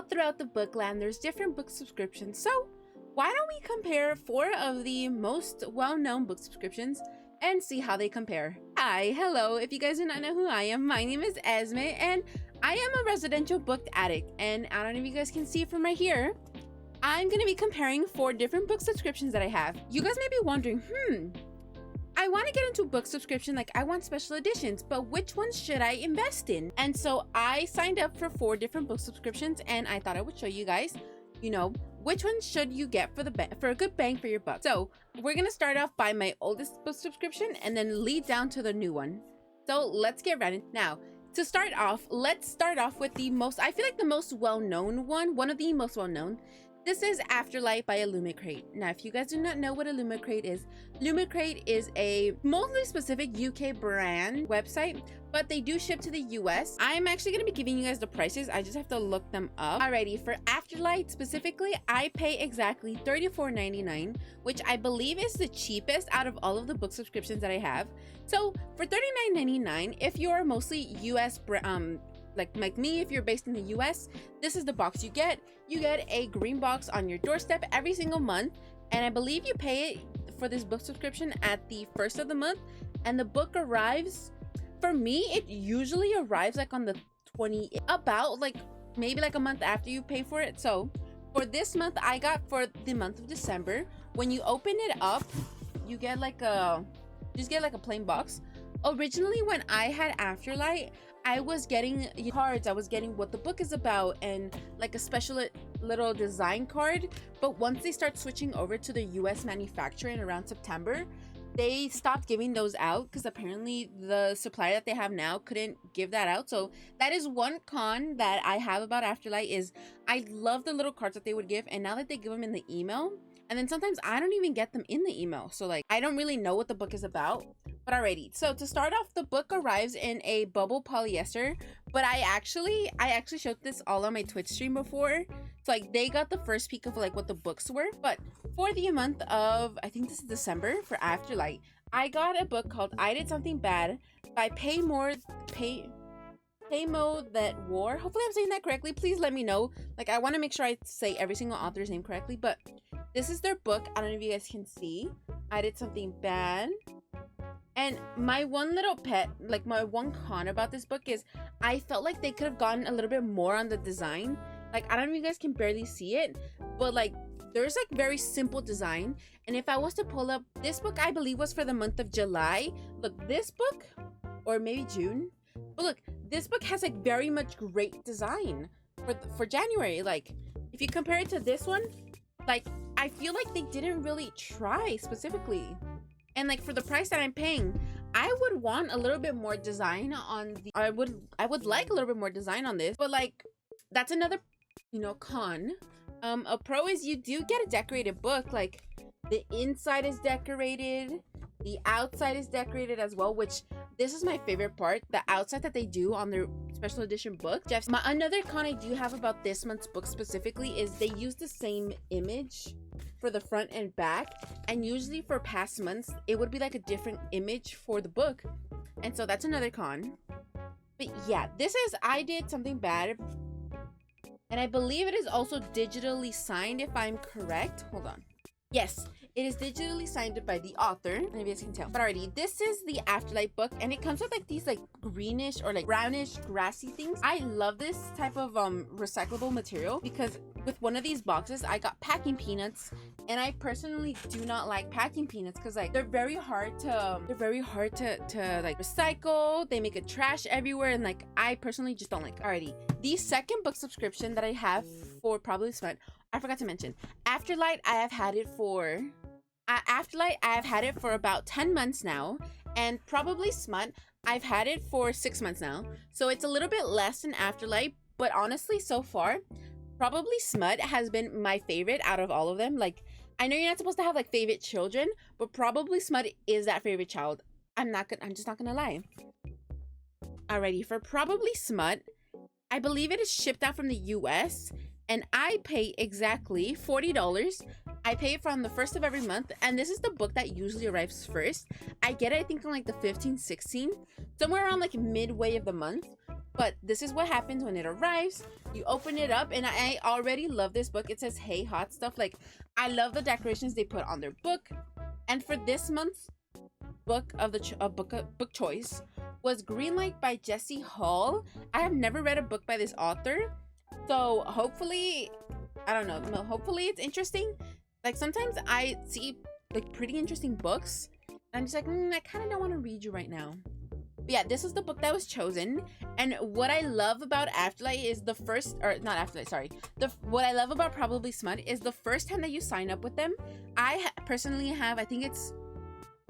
throughout the bookland, there's different book subscriptions. So why don't we compare 4 of the most well-known book subscriptions and see how they compare. Hi, hello. If you guys do not know who I am, my name is Esme, and I am a residential book addict. And I don't know if you guys can see from right here, I'm going to be comparing 4 different book subscriptions that I have. You guys may be wondering, I want to get into book subscription, like I want special editions, but which ones should I invest in? And so I signed up for 4 different book subscriptions, and I thought I would show you guys, you know, which one should you get for a good bang for your buck. So we're gonna start off by my oldest book subscription and then lead down to the new one. So let's get ready. Now, to start off, let's start off with the most, I feel like the most well-known one of the most well-known. This is Afterlight by likeee. Now, if you guys do not know what likeee is a mostly specific UK brand website, but they do ship to the US. I'm actually going to be giving you guys the prices. I just have to look them up. Alrighty, for Afterlight specifically, I pay exactly $34.99, which I believe is the cheapest out of all of the book subscriptions that I have. So for $39.99, if you're mostly US like me, if you're based in the US, this is the box you get. You get a green box on your doorstep every single month, and I believe you pay it for this book subscription at the first of the month, and the book arrives, for me, it usually arrives like on the 20th, about like maybe like a month after you pay for it. So for this month, I got for the month of December, when you open it up, you get like a plain box. Originally, when I had Afterlight, I was getting cards. I was getting what the book is about and like a special little design card. But once they start switching over to the US manufacturer in around September, they stopped giving those out because apparently the supplier that they have now couldn't give that out. So that is one con that I have about Afterlight, is I love the little cards that they would give, and now that they give them in the email, and then sometimes I don't even get them in the email. So like, I don't really know what the book is about. But alrighty, so to start off, the book arrives in a bubble polyester, but I actually showed this all on my Twitch stream before. So like, they got the first peek of like what the books were. But for the month of, I think this is December, for Afterlight, I got a book called I Did Something Bad by Paymo That War. Hopefully I'm saying that correctly. Please let me know. Like, I want to make sure I say every single author's name correctly, but this is their book. I don't know if you guys can see. I Did Something Bad. And my one little pet, like my one con about this book, is I felt like they could have gotten a little bit more on the design. Like, I don't know if you guys can barely see it, but like, there's like very simple design. And if I was to pull up this book, I believe was for the month of July. Look, this book, or maybe June, but look, this book has like very much great design for January. Like, if you compare it to this one, like, I feel like they didn't really try specifically. And like, for the price that I'm paying, I would want a little bit more design on the, I would like a little bit more design on this, but like, that's another, you know, con. A pro is you do get a decorated book. Like, the inside is decorated, the outside is decorated as well, which this is my favorite part, the outside that they do on their special edition book. Another con I do have about this month's book specifically is they use the same image for the front and back, and usually for past months it would be like a different image for the book, and so that's another con. But yeah, this is I Did Something Bad, and I believe it is also digitally signed, if I'm correct. Hold on. Yes, it is digitally signed by the author, if you guys can tell. But already, this is the Afterlight book, and it comes with like these like greenish or like brownish grassy things. I love this type of recyclable material, because with one of these boxes I got packing peanuts, and I personally do not like packing peanuts because like they're very hard to like recycle. They make a trash everywhere, and like I personally just don't like it. Alrighty, the second book subscription that I have for Probably Smut, I forgot to mention, Afterlight. I have had it for about 10 months now, and Probably Smut, I've had it for 6 months now. So it's a little bit less than Afterlight, but honestly, so far, Probably Smut has been my favorite out of all of them. Like, I know you're not supposed to have like favorite children, but Probably Smut is that favorite child. I'm just not gonna lie. Alrighty, for Probably Smut, I believe it is shipped out from the US, and I pay exactly $40. I pay it from the first of every month, and this is the book that usually arrives first. I get it, I think, on like the 15th, 16th, somewhere around like midway of the month. But this is what happens when it arrives. You open it up, and I already love this book. It says, "Hey, hot stuff." Like, I love the decorations they put on their book. And for this month's book of the book choice was Greenlight by Jessie Hall. I have never read a book by this author, so hopefully, I don't know, hopefully it's interesting. Like, sometimes I see like pretty interesting books and I'm just like, I kind of don't want to read you right now. But yeah, this is the book that was chosen. And what I love about Afterlight is the first, or not Afterlight, sorry. What I love about Probably Smut is the first time that you sign up with them. I personally have, I think it's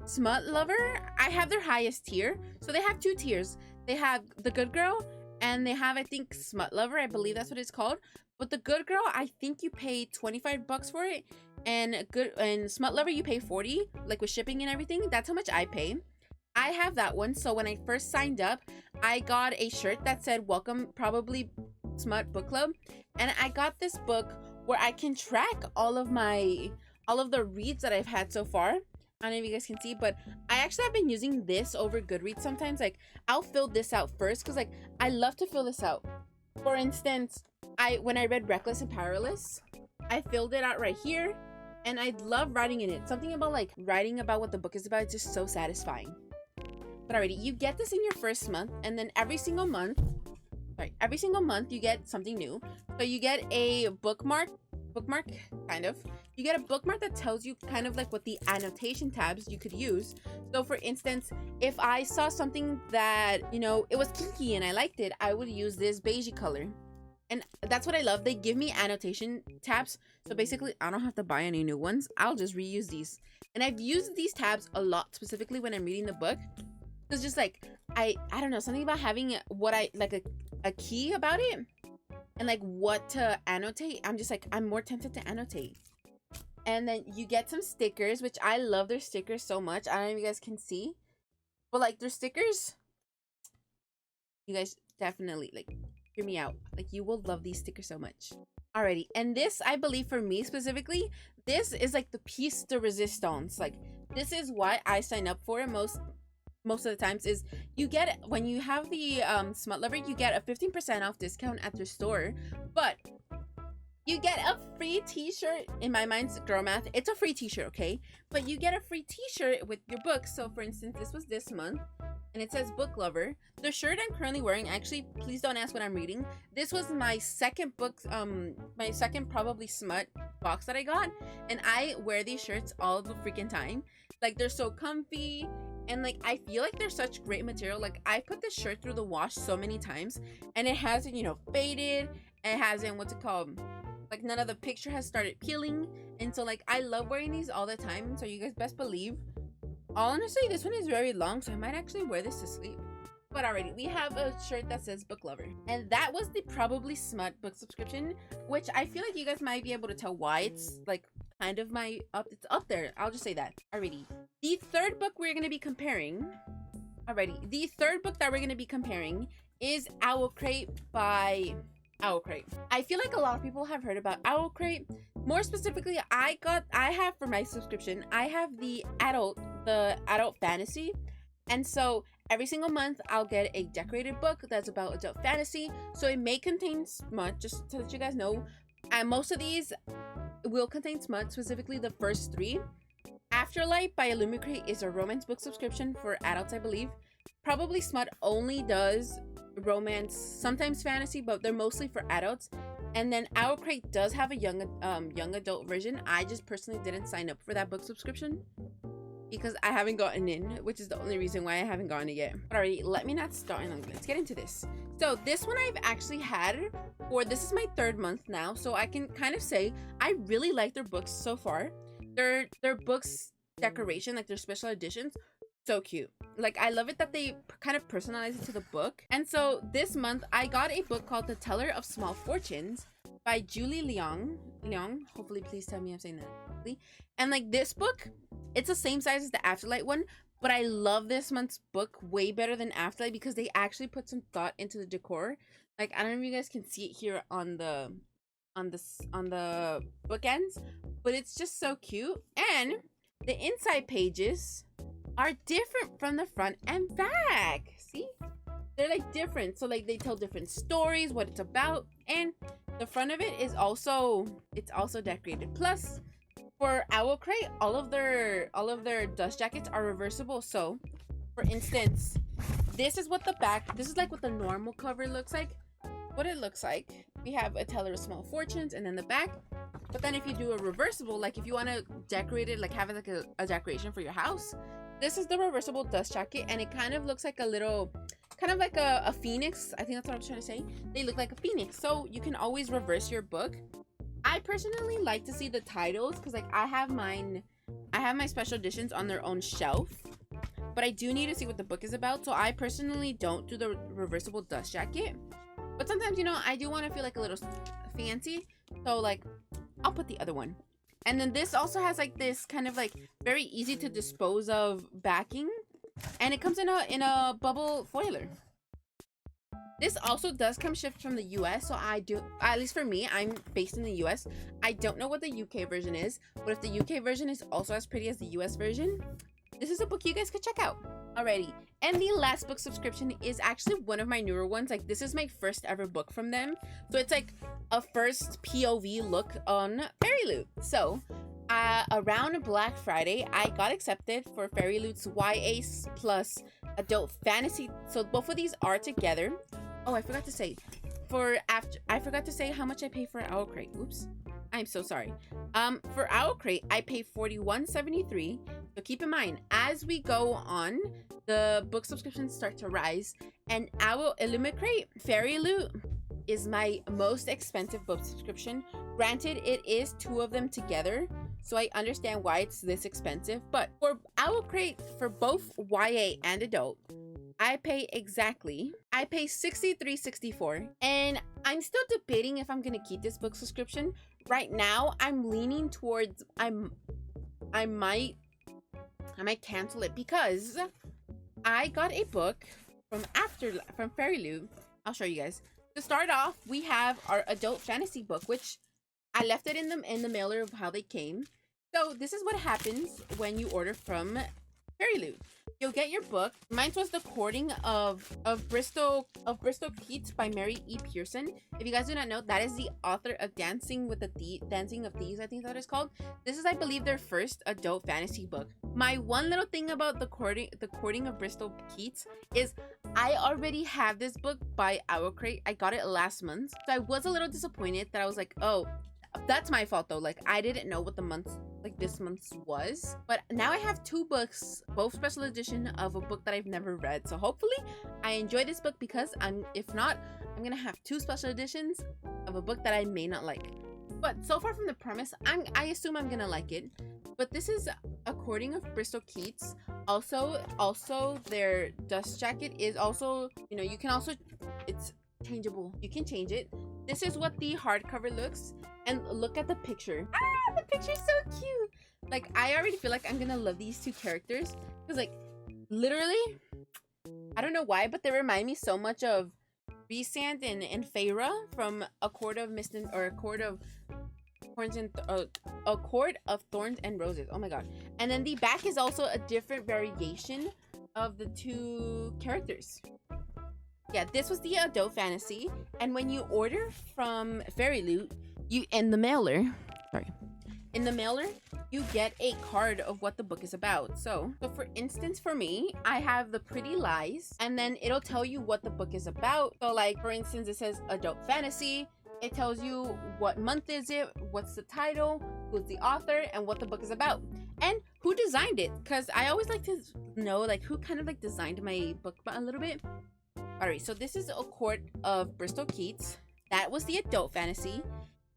Smut Lover. I have their highest tier. So they have two tiers. They have the Good Girl and they have, I think, Smut Lover. I believe that's what it's called. But the Good Girl, I think you pay $25 for it. And Smut Lover, you pay 40, like with shipping and everything. That's how much I pay. I have that one. So when I first signed up, I got a shirt that said "Welcome Probably Smut Book Club," and I got this book where I can track all of the reads that I've had so far. I don't know if you guys can see, but I actually have been using this over Goodreads sometimes. Like, I'll fill this out first because, like, I love to fill this out. For instance, when I read Reckless and Powerless, I filled it out right here, and I love writing in it. Something about, like, writing about what the book is about is just so satisfying. But already, you get this in your first month, and then every single month you get something new. So you get a bookmark, kind of. You get a bookmark that tells you kind of like what the annotation tabs you could use. So for instance, if I saw something that, you know, it was kinky and I liked it, I would use this beigey color. And that's what I love. They give me annotation tabs. So basically, I don't have to buy any new ones. I'll just reuse these. And I've used these tabs a lot, specifically when I'm reading the book. It's just like, I don't know, something about having what I like a key about it and like what to annotate. I'm just like, I'm more tempted to annotate. And then you get some stickers, which I love their stickers so much. I don't know if you guys can see, but like their stickers, you guys definitely like hear me out. Like, you will love these stickers so much. Alrighty, and this, I believe for me specifically, this is like the piece de resistance. Like, this is why I sign up for it most of the times. Is you get, when you have the Smut Lover, you get a 15% off discount at their store, but you get a free t-shirt. In my mind's girl math, it's a free t-shirt, okay? But you get a free t-shirt with your book. So for instance, this was this month and it says Book Lover. The shirt I'm currently wearing, actually, please don't ask what I'm reading. This was my second book, my second Probably Smut box that I got, and I wear these shirts all the freaking time. Like, they're so comfy, and like, I feel like they're such great material. Like, I put this shirt through the wash so many times and it hasn't, you know, faded. It hasn't, what's it called, like, none of the picture has started peeling. And so like, I love wearing these all the time. So you guys best believe, honestly, this one is very long, so I might actually wear this to sleep. But already, we have a shirt that says Book Lover, and that was the Probably Smut book subscription, which I feel like you guys might be able to tell why it's like kind of it's up there. I'll just say that. Alrighty, the third book that we're going to be comparing is Owl Crate by Owl Crate. I feel like a lot of people have heard about Owl Crate. More specifically, I have for my subscription, I have the adult fantasy. And so every single month I'll get a decorated book that's about adult fantasy. So it may contain smut, just to let you guys know. And most of these will contain smut, specifically the first three. Afterlight by Illumicrate is a romance book subscription for adults, I believe. Probably Smut only does romance, sometimes fantasy, but they're mostly for adults. And then Owl Crate does have a young adult version. I just personally didn't sign up for that book subscription because I haven't gotten in, which is the only reason why I haven't gotten it yet. But already, let me not start. Let's get into this. So this one I've actually had for, this is my third month now, so I can kind of say I really like their books so far. Their books decoration, like their special editions, so cute. Like, I love it that they kind of personalize it to the book. And so this month I got a book called The Teller of Small Fortunes by Julie Leong. Hopefully, please tell me I'm saying that correctly. And like, this book, it's the same size as the Afterlight one, but I love this month's book way better than Afterlight because they actually put some thought into the decor. Like, I don't know if you guys can see it here on the bookends, but it's just so cute. And the inside pages are different from the front and back. See, they're like different. So like they tell different stories, what it's about, and the front of it is also, it's also decorated. Plus, for Owl Crate, all of their dust jackets are reversible. So, for instance, this is what the back, this is like what the normal cover looks like. What it looks like, we have A Teller of Small Fortunes, and then the back. But then if you do a reversible, like if you want to decorate it, like have it like a decoration for your house, this is the reversible dust jacket, and it kind of looks like a little, kind of like a phoenix. I think that's what I was trying to say. They look like a phoenix, so you can always reverse your book. I personally like to see the titles because like I have my special editions on their own shelf, but I do need to see what the book is about. So I personally don't do the reversible dust jacket, but sometimes, you know, I do want to feel like a little fancy, so like I'll put the other one. And then this also has like this kind of like very easy to dispose of backing, and it comes in a bubble foiler. This also does come shipped from the US, so I do, at least for me, I'm based in the US. I don't know what the UK version is, but if the UK version is also as pretty as the US version, this is a book you guys could check out. Alrighty, and the last book subscription is actually one of my newer ones. Like this is my first ever book from them, so it's like a first POV look on Fairy Loot. So around Black Friday, I got accepted for Fairy Loot's YA plus adult fantasy. So both of these are together. Oh, I forgot to say, I forgot to say how much I pay for Owl Crate. Oops, I'm so sorry. For Owl Crate, I pay $41.73. So keep in mind, as we go on, the book subscriptions start to rise, and Owl Crate Fairy Loot is my most expensive book subscription. Granted, it is two of them together, so I understand why it's this expensive. But for Owl Crate, for both YA and adult, I pay $63.64, and I'm still debating if I'm gonna keep this book subscription. Right now, I'm leaning towards I might cancel it because I got a book from Fairy Loot. I'll show you guys. To start off, we have our adult fantasy book, which I left it in the mailer of how they came. So this is what happens when you order from Fairy Loot. You'll get your book. Mine was The Courting of Bristol Keats by Mary E. Pearson. If you guys do not know, that is the author of Dancing of Thieves, I think that is called. This is, I believe, their first adult fantasy book. My one little thing about the courting of Bristol Keats is I already have this book by Owl Crate. I got it last month, so I was a little disappointed that I was like, oh, that's my fault though. Like I didn't know what the month, like this month's was, but now I have two books, both special edition of a book that I've never read. So hopefully I enjoy this book, because if not, I'm gonna have two special editions of a book that I may not like. But so far from the premise, I assume I'm gonna like it. But this is A Courting of Bristol Keats. Also their dust jacket is also, you know, you can also, it's changeable. You can change it. This is what the hardcover looks, and look at the picture. Ah, the picture's so cute. Like I already feel like I'm gonna love these two characters, because like literally, I don't know why, but they remind me so much of Rhysand and Feyre from A Court of Mist or A Court of Thorns and Roses. Oh my god. And then the back is also a different variation of the two characters. Yeah, this was the adult fantasy, and when you order from Fairy Loot, in the mailer, you get a card of what the book is about. So for instance, for me, I have The Pretty Lies, and then it'll tell you what the book is about. So like, for instance, it says adult fantasy. It tells you what month is it, what's the title, who's the author, and what the book is about, and who designed it. Because I always like to know like who kind of like designed my book a little bit. Alright, so this is A Court of Bristol Keats. That was the adult fantasy.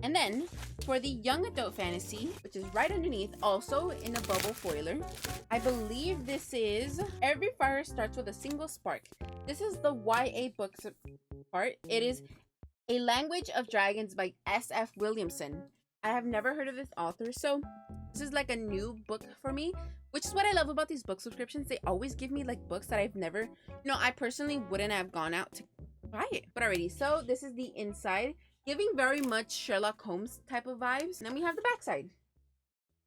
And then for the young adult fantasy, which is right underneath, also in a bubble foiler, I believe this is Every Fire Starts with a Single Spark. This is the YA book part. It is A Language of Dragons by S.F. Williamson. I have never heard of this author, so this is like a new book for me, which is what I love about these book subscriptions. They always give me like books that I've never, I personally wouldn't have gone out to buy it. But alrighty, so this is the inside, giving very much Sherlock Holmes type of vibes. And then we have the backside.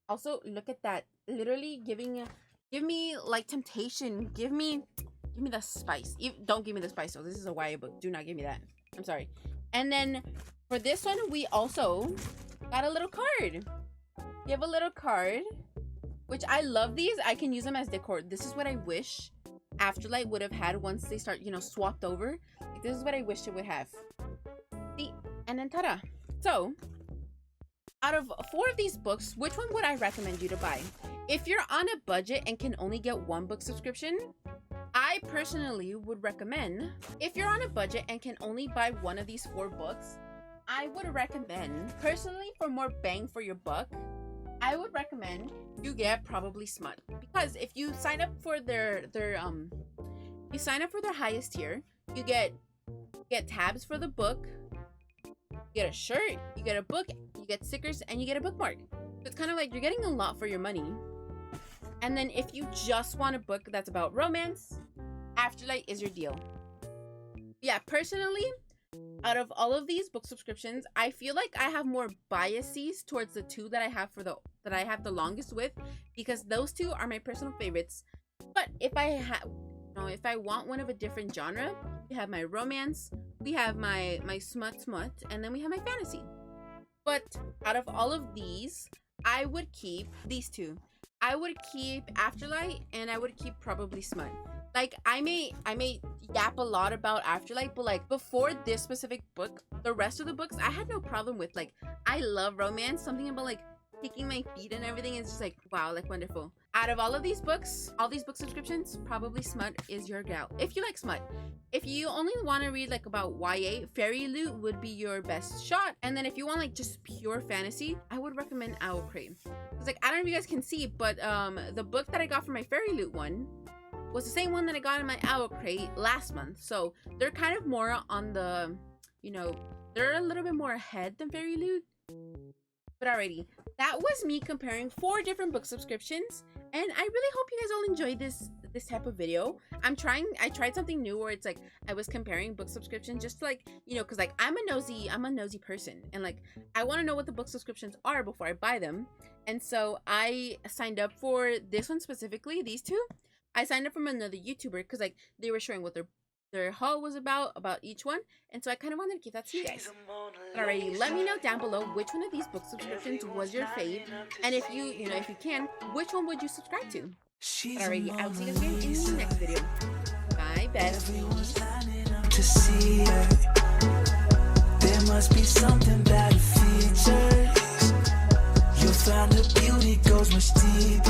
Also, look at that. Literally give me like temptation. Give me Give me the spice. Don't give me the spice though. This is a YA book. Do not give me that. I'm sorry. And then for this one, we also got a little card. You have a little card, which I love these. I can use them as decor. This is what I wish Afterlight would have had once they start, you know, swapped over. Like, this is what I wish it would have. See? And then ta-da. So, out of 4 of these books, which one would I recommend you to buy? If you're on a budget and can only get 1 book subscription, I personally would recommend, if you're on a budget and can only buy 1 of these 4 books, I would recommend, personally, for more bang for your buck, I would recommend you get probably Smut. Because if you sign up for their highest tier, you get tabs for the book, you get a shirt, you get a book, you get stickers, and you get a bookmark. So it's kind of like you're getting a lot for your money. And then if you just want a book that's about romance, Afterlight is your deal. Yeah, personally, out of all of these book subscriptions, I feel like I have more biases towards the 2 that I have that I have the longest with, because those 2 are my personal favorites. But if I want one of a different genre, we have my romance, we have my smut, and then we have my fantasy. But out of all of these, I would keep these 2. I would keep Afterlight, and I would keep probably Smut. Like, I may yap a lot about Afterlight, but like before this specific book, the rest of the books I had no problem with. Like, I love romance. Something about like kicking my feet and everything is just like, wow, like wonderful. Out of all of these books, all these book subscriptions, probably Smut is your gal. If you like Smut. If you only want to read like about YA, Fairy Loot would be your best shot. And then if you want like just pure fantasy, I would recommend Owl Crate. It's like, I don't know if you guys can see, but the book that I got for my Fairy Loot one was the same one that I got in my Owl Crate last month. So they're kind of more on the, you know, they're a little bit more ahead than Fairy Loot. But alrighty, that was me comparing 4 different book subscriptions, and I really hope you guys all enjoyed this type of video. I tried something new where it's like I was comparing book subscriptions, just to, like, you know, because like I'm a nosy person, and like I want to know what the book subscriptions are before I buy them. And so I signed up for this one specifically, these 2. I signed up from another YouTuber because like they were showing what their haul was about each one, and so I kind of wanted to give that to you guys. Alrighty, let me know down below which one of these book subscriptions was your fave, and if you can, which one would you subscribe to? Alrighty, I'll see you guys again in the next video. Bye, besties. To see her, there must be something about her features. You'll find the beauty goes much deeper.